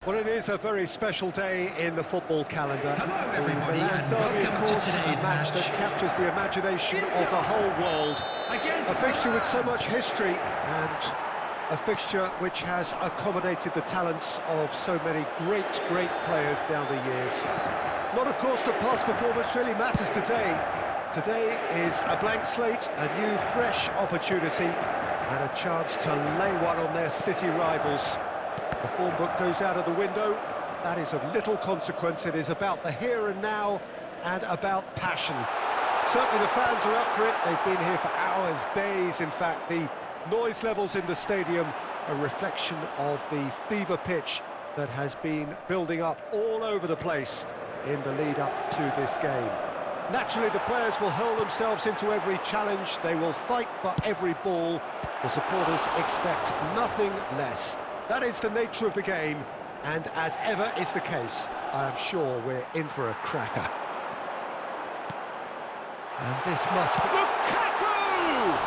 Well, it is a very special day in the football calendar. Hello, everybody, and derby, of welcome course, to a today's match that captures the imagination of the whole world. A fixture with so much history and a fixture which has accommodated the talents of so many great players down the years. Not, of course, that past performance really matters today. Today is a blank slate, a new, fresh opportunity, and a chance to lay one on their city rivals. The form book goes out of the window. That is of little consequence. It is about the here and now and about passion. Certainly the fans are up for it. They've been here for hours, days, in fact. The noise levels in the stadium, a reflection of the fever pitch that has been building up all over the place in the lead up to this game. Naturally, the players will hurl themselves into every challenge. They will fight for every ball. The supporters expect nothing less. That is the nature of the game, and as ever is the case, I am sure we're in for a cracker. And this must be... Lukaku!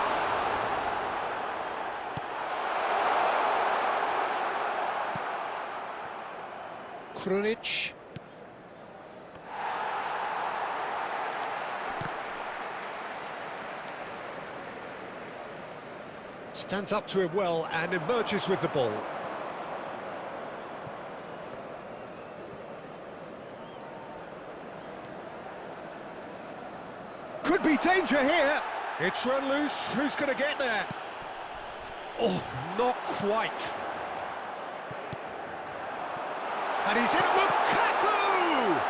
Krunic. Stands up to him well and emerges with the ball. Could be danger here. It's run loose. Who's going to get there? Oh, not quite. And he's in. Lukaku!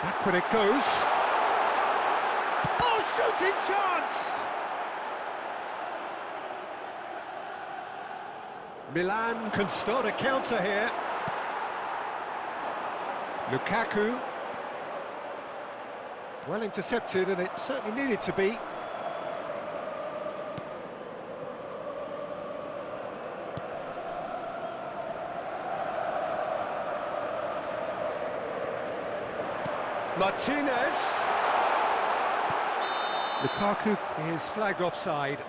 Back when it goes. Oh, shooting chance! Milan can start a counter here. Lukaku. Well intercepted, and it certainly needed to be. Martinez. Lukaku is flagged offside.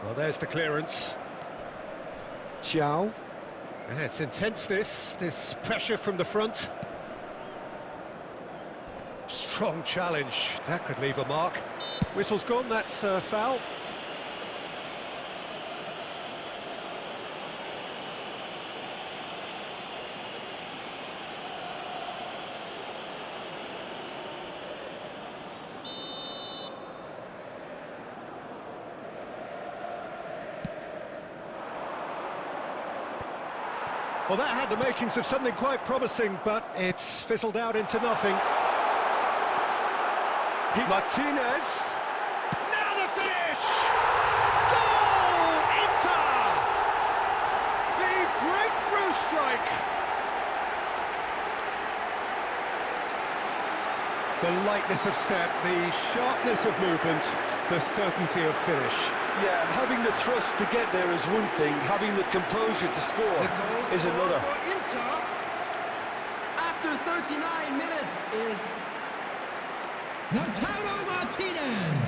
Well, there's the clearance. Xiao. Yeah, it's intense, this pressure from the front. Strong challenge, that could leave a mark. Whistle's gone, that's a foul. Well, that had the makings of something quite promising, but it's fizzled out into nothing. Martinez. Now the finish! Goal! Inter! The breakthrough strike! The lightness of step, the sharpness of movement, the certainty of finish. Yeah, having the thrust to get there is one thing, having the composure to score is another. Inter, after 39 minutes, is Lautaro Martinez.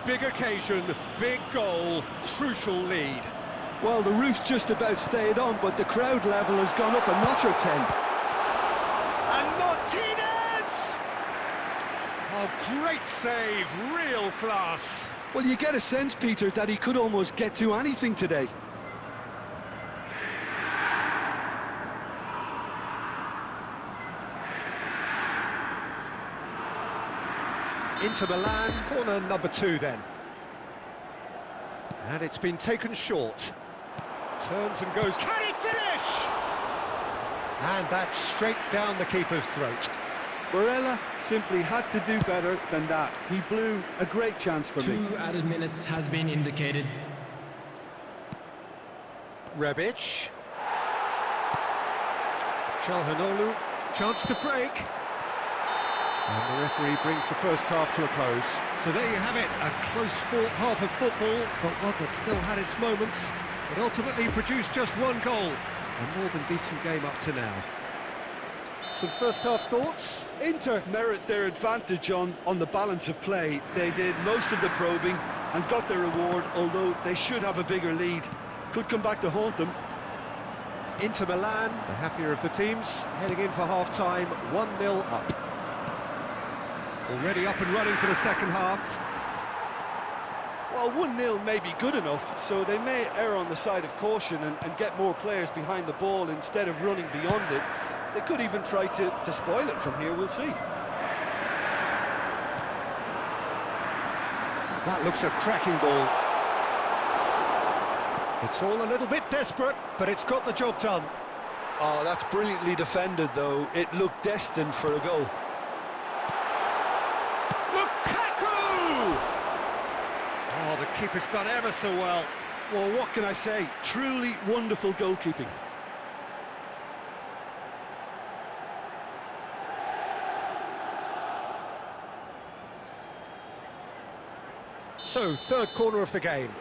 Big occasion, big goal, crucial lead. Well, the roof's just about stayed on, but the crowd level has gone up a notch or 10. And Martinez! Oh, great save, real class. Well, you get a sense, Peter, that he could almost get to anything today. Inter Milan, corner number 2 then. And it's been taken short. Turns and goes, can he finish? And that's straight down the keeper's throat. Barella simply had to do better than that. He blew a great chance for me. 2 added minutes has been indicated. Rebic. Çalhanoğlu, chance to break. And the referee brings the first half to a close. So there you have it, a close-fought half of football, but one that still had its moments. It ultimately produced just 1 goal. A more than decent game up to now. Some first-half thoughts? Inter merit their advantage on the balance of play. They did most of the probing and got their reward, although they should have a bigger lead. Could come back to haunt them. Inter Milan, the happier of the teams, heading in for half-time, 1-0 up. Already up and running for the second half. Well, 1-0 may be good enough, so they may err on the side of caution and get more players behind the ball instead of running beyond it. They could even try to spoil it from here, we'll see. That looks a cracking ball. It's all a little bit desperate, but it's got the job done. Oh, that's brilliantly defended, though. It looked destined for a goal. Lukaku! Oh, the keeper's done ever so well. Well, what can I say? Truly wonderful goalkeeping. So, third corner of the game.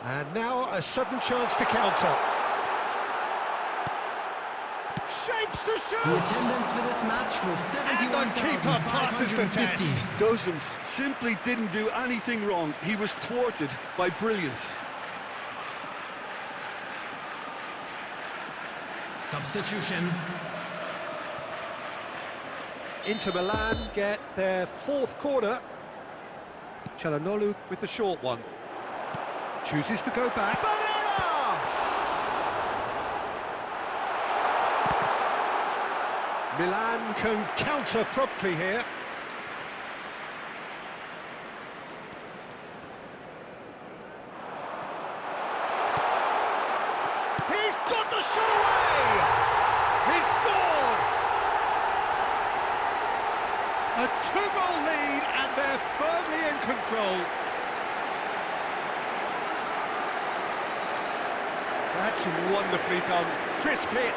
And now a sudden chance to counter. Shapes to shoot! The attendance for this match was And the keeper passes the test. Gosens simply didn't do anything wrong. He was thwarted by brilliance. Substitution. Inter Milan get their 4th corner. Çalhanoğlu with the short one. Chooses to go back. Barella! Milan can counter promptly here. He's got the shot away! He's scored! A 2-goal lead and they're firmly in control. That's wonderfully done. Crisp hit,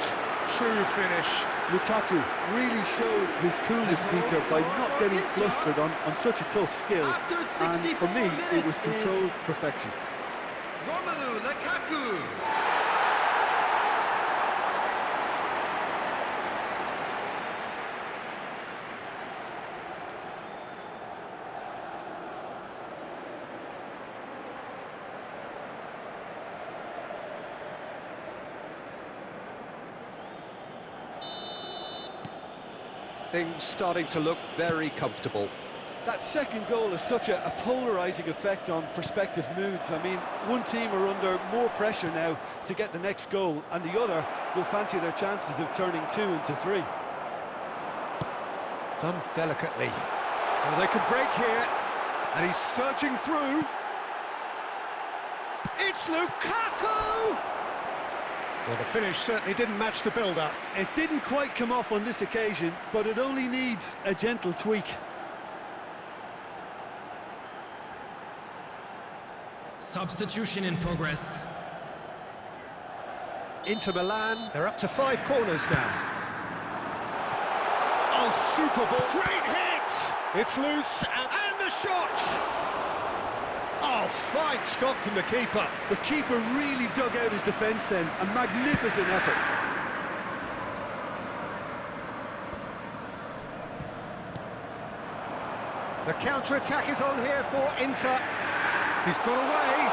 true finish. Lukaku really showed his coolness, Peter, by not getting flustered on such a tough skill. And for me, it was controlled perfection. Romelu Lukaku. Things starting to look very comfortable. That second goal has such a polarising effect on prospective moods. I mean, one team are under more pressure now to get the next goal, and the other will fancy their chances of turning 2 into 3. Done delicately. Oh, they can break here, and he's surging through. It's Lukaku! Well, the finish certainly didn't match the build-up. It didn't quite come off on this occasion, but it only needs a gentle tweak. Substitution in progress. Inter Milan, they're up to 5 corners now. Oh, super ball. Great hit! It's loose, and the shot! Oh, fine stop from the keeper. The keeper really dug out his defence then. A magnificent effort. The counter-attack is on here for Inter. He's got away.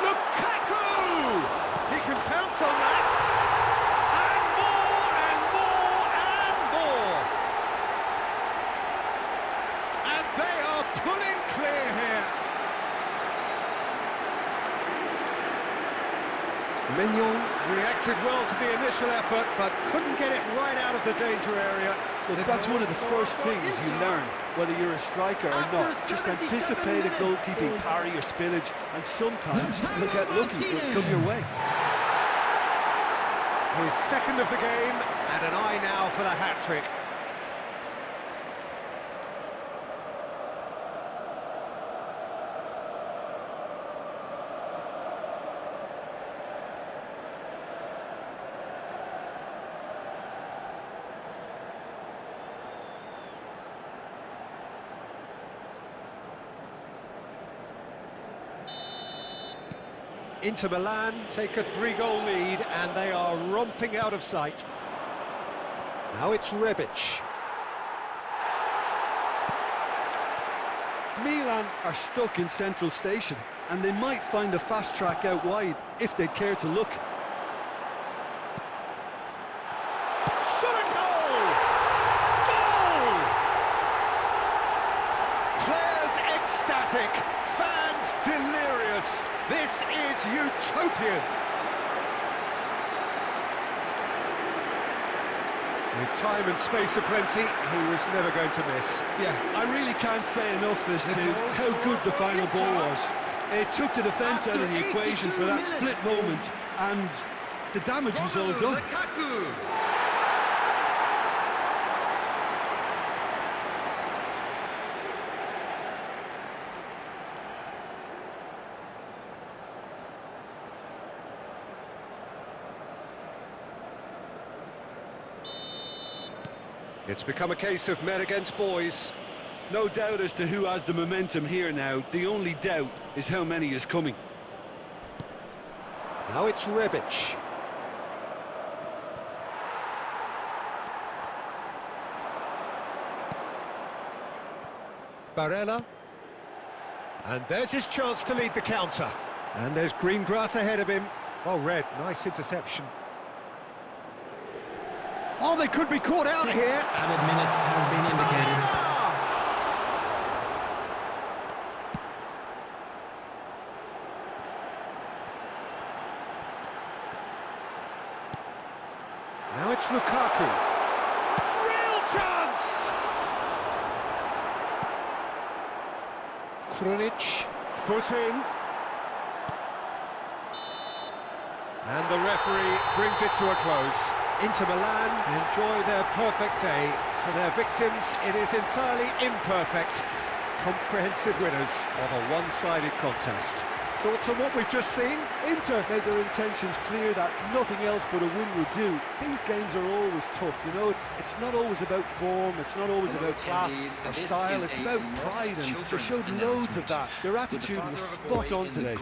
Lukaku! He can pounce on that. And more, and more, and more. And they are pulling clear here. Mignon reacted well to the initial effort, but couldn't get it right out of the danger area. Well, that's one of the first things you learn, whether you're a striker or not. Just anticipate a goalkeeping parry or spillage, and sometimes you'll get lucky, it'll come your way. His second of the game, and an eye now for the hat-trick. Inter Milan take a 3-goal lead and they are romping out of sight. Now it's Rebic. Milan are stuck in central station and they might find a fast track out wide if they'd care to look. Shot a goal! Goal! Players ecstatic, fans delirious. This is utopian. With time and space aplenty, he was never going to miss. Yeah, I really can't say enough as to how good the final ball was. It took the defence out of the equation for that split moment, and the damage was all done. It's become a case of men against boys. No doubt as to who has the momentum here now. The only doubt is how many is coming. Now it's Rebic. Barella. And there's his chance to lead the counter. And there's green grass ahead of him. Well read, nice interception. Oh, they could be caught out here. Added minutes has been indicated. Now it's Lukaku. Real chance! Krunic, foot in. And the referee brings it to a close. Inter Milan enjoy their perfect day. For their victims, it is entirely imperfect. Comprehensive winners of a one-sided contest. Thoughts on what we've just seen? Inter made their intentions clear that nothing else but a win would do. These games are always tough, you know, it's not always about form, it's not always about class or style, it's about pride, and they showed loads of that. Their attitude was spot on today.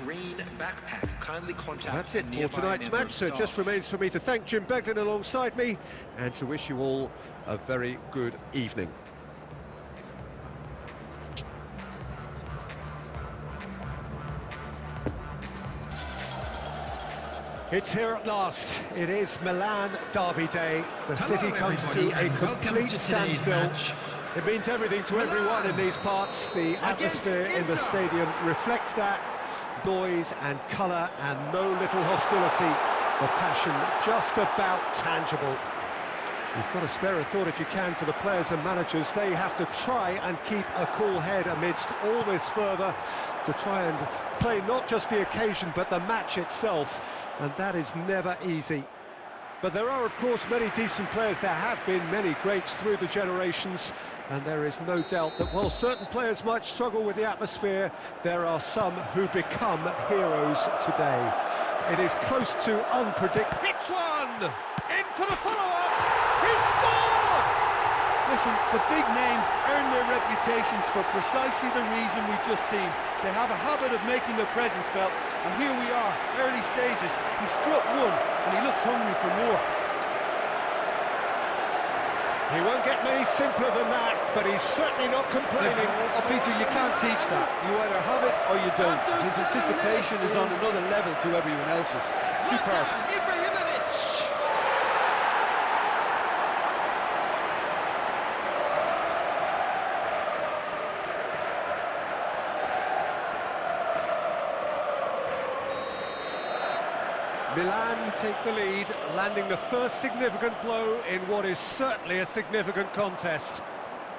That's it for tonight's match, so it just remains for me to thank Jim Beglin alongside me and to wish you all a very good evening. It's here at last. It is Milan derby day. The city comes to a complete standstill. It means everything to everyone in these parts. The atmosphere in the stadium reflects that. Noise and colour and no little hostility. The passion just about tangible. You've got to spare a thought if you can for the players and managers. They have to try and keep a cool head amidst all this fervour, to try and play not just the occasion but the match itself, and that is never easy. But there are, of course, many decent players. There have been many greats through the generations, and there is no doubt that while certain players might struggle with the atmosphere, there are some who become heroes today. It is close to unpredictable. Hits one! In for the follow-up! He's scored! Listen, the big names earn their reputations for precisely the reason we've just seen. They have a habit of making their presence felt, and here we are, early stages. He struck one, and he looks hungry for more. He won't get many simpler than that, but he's certainly not complaining. Oh, Peter, you can't teach that. You either have it or you don't. His anticipation is on another level to everyone else's. Superb. Milan take the lead, landing the first significant blow in what is certainly a significant contest.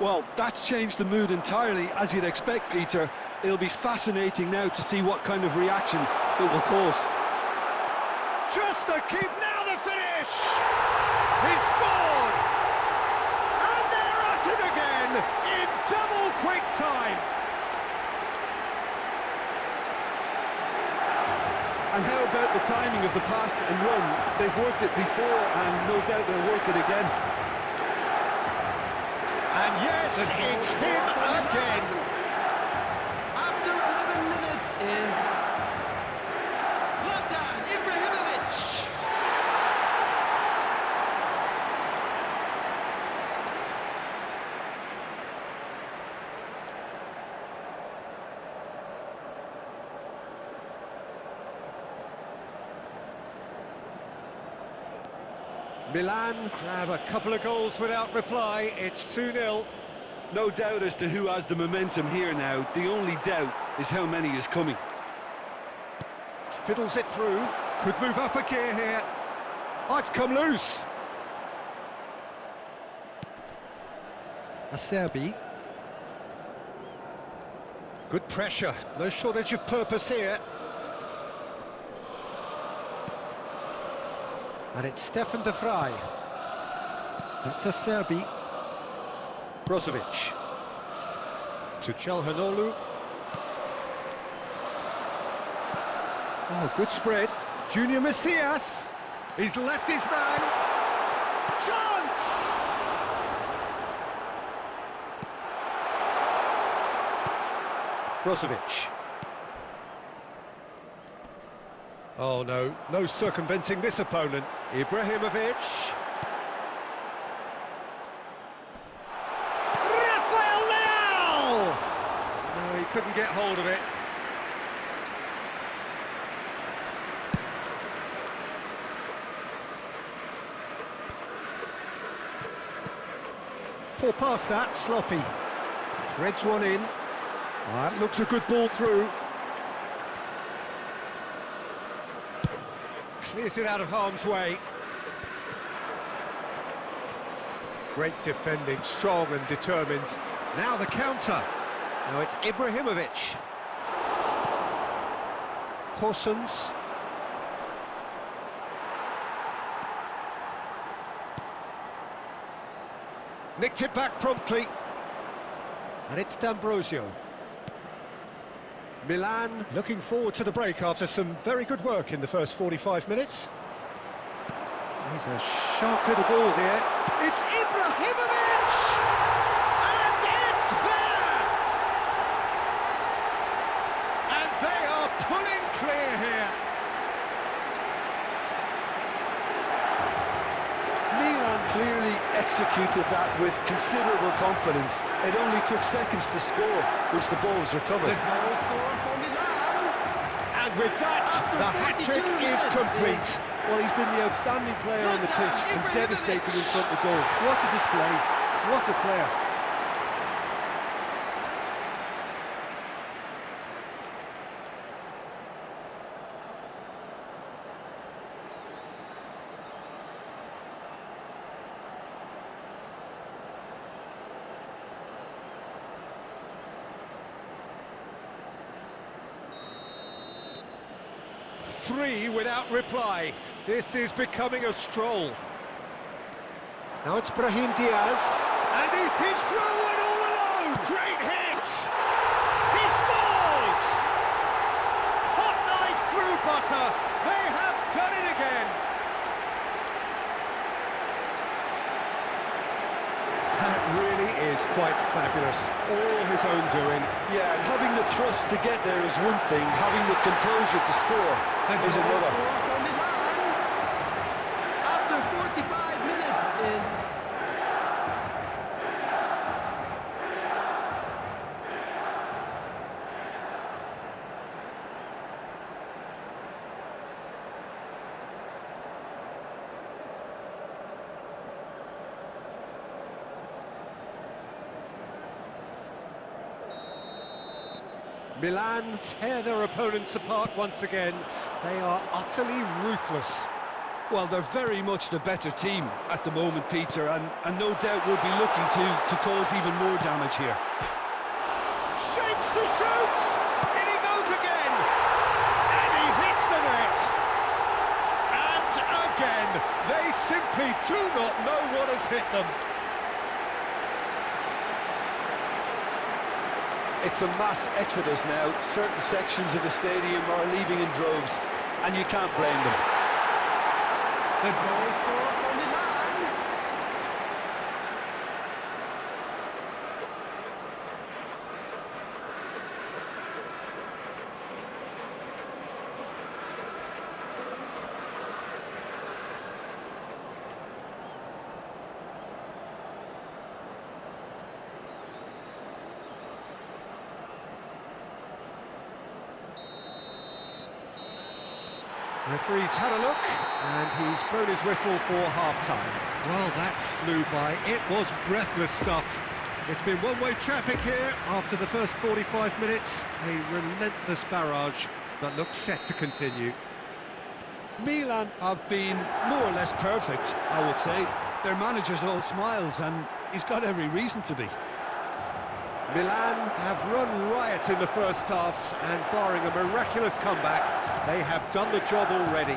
Well, that's changed the mood entirely, as you'd expect, Peter. It'll be fascinating now to see what kind of reaction it will cause. Just the keep, now the finish! He's scored! And they're at it again in double quick time! And how about the timing of the pass and run? They've worked it before and no doubt they'll work it again. And yes, it's him again! After 11 minutes is Zlatan Ibrahimovic. Milan grab a couple of goals without reply. It's 2-0. No doubt as to who has the momentum here now. The only doubt is how many is coming. Fiddles it through. Could move up a gear here. Oh, it's come loose. Acerbi. Good pressure. No shortage of purpose here. And it's Stefan de Vrij. That's Acerbi. Brozovic. To Çalhanoğlu. Oh, good spread. Junior Macias. He's left his man. Chance! Brozovic. Oh no, no circumventing this opponent. Ibrahimovic. Rafael Leao! No, he couldn't get hold of it. Poor pass that, sloppy. Threads one in. That looks a good ball through. Clears it out of harm's way. Great defending, strong and determined. Now the counter. Now it's Ibrahimovic. Horsens. Nicked it back promptly. And it's D'Ambrosio. Milan looking forward to the break after some very good work in the first 45 minutes. He's a sharp little ball here. It's Ibrahimovic! And it's there! And they are pulling clear here. Milan clearly executed that with considerable confidence. It only took seconds to score once the ball was recovered. The goal scorer for Milan. And with that, the hat-trick is complete. Well, he's been the outstanding player on the pitch and devastating in front of goal. What a display, what a player. Three without reply. This is becoming a stroll. Now it's Brahim Diaz. And he's through and all alone. Great hit. He scores! Hot knife through butter. They have done it again. That really is quite fabulous. All his own doing. Yeah, and having the thrust to get there is one thing, having the composure to score is another. For Milan. After 45 minutes is Milan tear their opponents apart once again. They are utterly ruthless. Well, they're very much the better team at the moment, Peter, and no doubt will be looking to cause even more damage here. Shapes to shoot! In he goes again! And he hits the net! And again, they simply do not know what has hit them. It's a mass exodus now. Certain sections of the stadium are leaving in droves, and you can't blame them. The goal scorer for Milan. Referee's had a look, and he's blown his whistle for half-time. Well, that flew by. It was breathless stuff. It's been one-way traffic here after the first 45 minutes. A relentless barrage that looks set to continue. Milan have been more or less perfect, I would say. Their manager's all smiles, and he's got every reason to be. Milan have run riot in the first half, and barring a miraculous comeback, they have done the job already.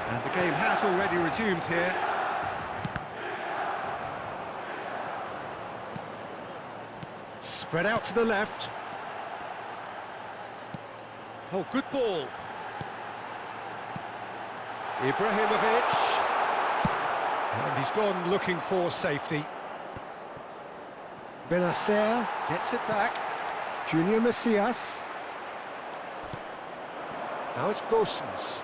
And the game has already resumed here. Spread out to the left. Oh, good ball. Ibrahimovic. And he's gone looking for safety. Benacer gets it back. Junior Macias. Now it's Gosens.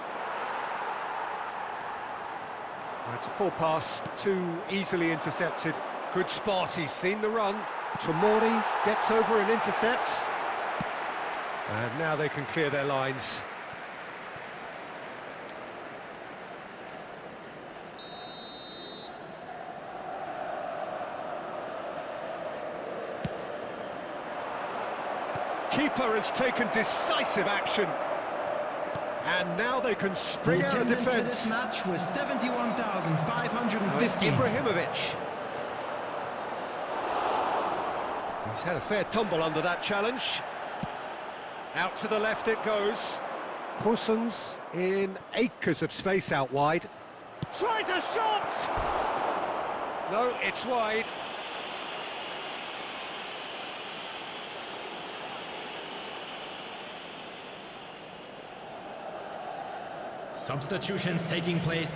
It's a poor pass, too easily intercepted. Good spot, he's seen the run. Tomori gets over and intercepts. And now they can clear their lines. Keeper has taken decisive action. And now they can spring out of defence. For this match was 71,550. It's Ibrahimovic. He's had a fair tumble under that challenge. Out to the left it goes. Hussens in acres of space out wide. Tries a shot! No, it's wide. Substitutions taking place.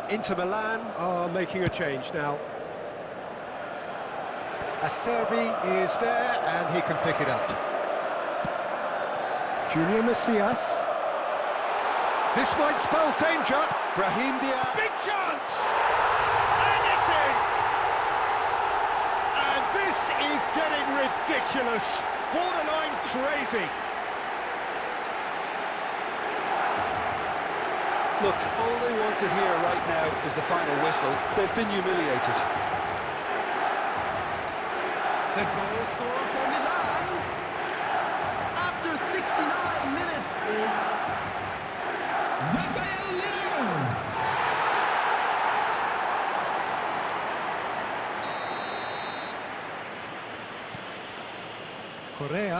Inter Milan are making a change now. Acerbi is there and he can pick it up. Junior Macias. This might spell danger. Brahim Diaz. Big chance! And it's in! And this is getting ridiculous. Borderline crazy. Look, all they want to hear right now is the final whistle. They've been humiliated. The goal scorer for Milan after 69 minutes is Rafael Leão. Correa.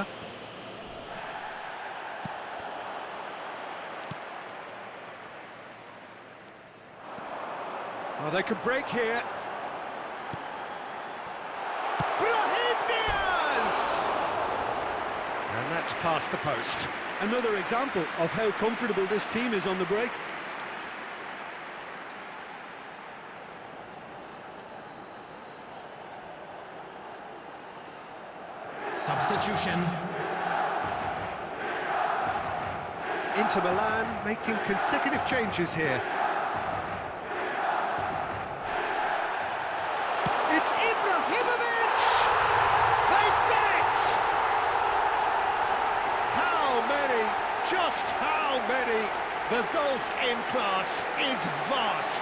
Oh, they could break here. Brahim Diaz! And that's past the post. Another example of how comfortable this team is on the break. Substitution. Inter Milan making consecutive changes here. It's Ibrahimovic! They did it! How many, just how many? The gulf in class is vast.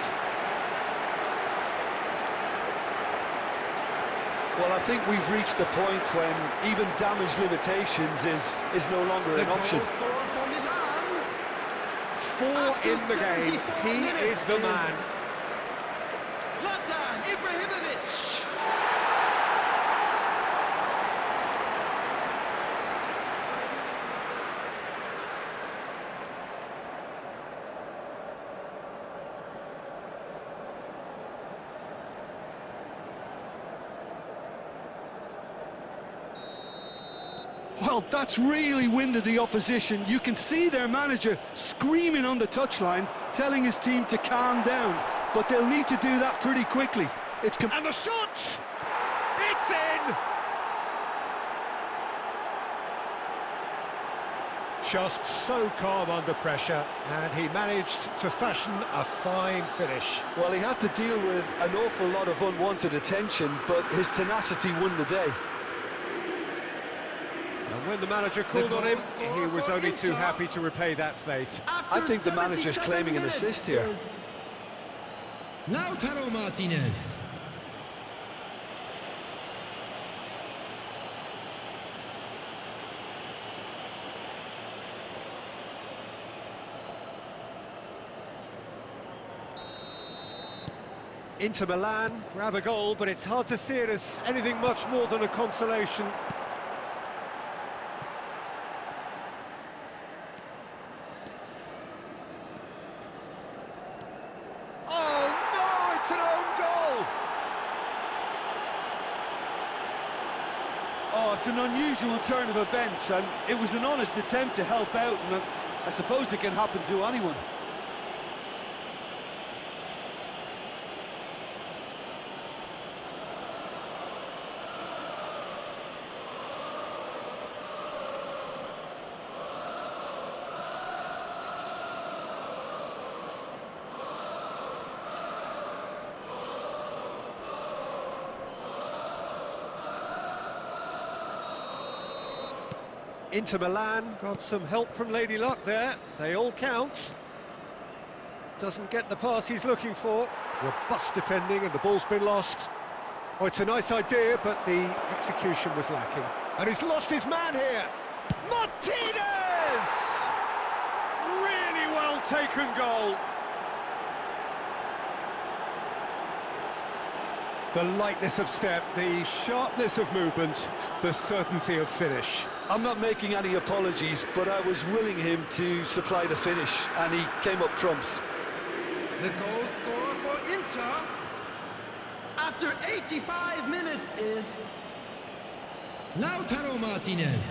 Well, I think we've reached the point when even damage limitations is no longer an option. Goal scorer for Milan. Four in the game. He is the man. Zlatan Ibrahimovic. Well, that's really winded the opposition. You can see their manager screaming on the touchline, telling his team to calm down. But they'll need to do that pretty quickly. And the shot! It's in! Just so calm under pressure, and he managed to fashion a fine finish. Well, he had to deal with an awful lot of unwanted attention, but his tenacity won the day. And when the manager called on him, he was only too happy to repay that faith. I think the manager's claiming an assist here. Lautaro Martinez. Inter Milan grab a goal, but it's hard to see it as anything much more than a consolation. Oh no, it's an own goal! Oh, it's an unusual turn of events, and it was an honest attempt to help out, and I suppose it can happen to anyone. Inter Milan got some help from Lady Luck there. They all count. Doesn't get the pass he's looking for. Robust defending and the ball's been lost. Oh, it's a nice idea, but the execution was lacking. And he's lost his man here. Martinez! Really well taken goal. The lightness of step, the sharpness of movement, the certainty of finish. I'm not making any apologies, but I was willing him to supply the finish, and he came up trumps. The goal scorer for Inter after 85 minutes is Lautaro Martinez.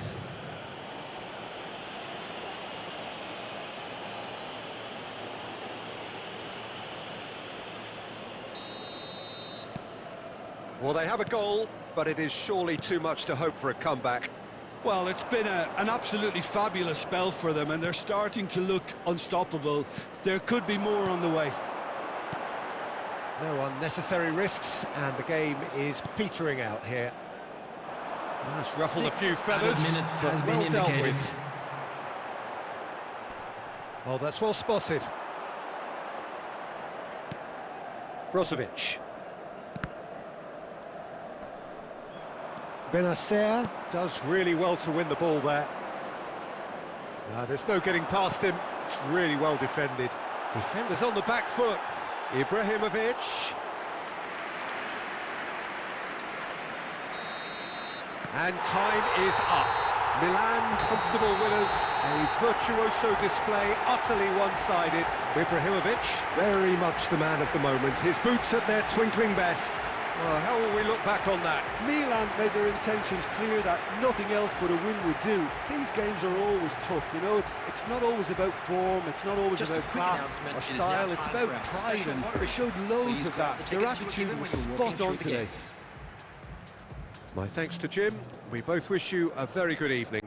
Well, they have a goal, but it is surely too much to hope for a comeback. Well, it's been an absolutely fabulous spell for them, and they're starting to look unstoppable. There could be more on the way. No unnecessary risks, and the game is petering out here. That's ruffled a few feathers, but well dealt with. Oh, that's well spotted. Brozovic. Benacer does really well to win the ball there. There's no getting past him. It's really well defended. Defenders on the back foot. Ibrahimovic. And time is up. Milan comfortable winners. A virtuoso display, utterly one-sided. Ibrahimovic, very much the man of the moment. His boots at their twinkling best. Well, how will we look back on that? Milan made their intentions clear that nothing else but a win would do. These games are always tough, you know, it's not always about form, it's not always about class or style, it's about pride, and they showed loads of that. Their attitude was spot on today. My thanks to Jim. We both wish you a very good evening.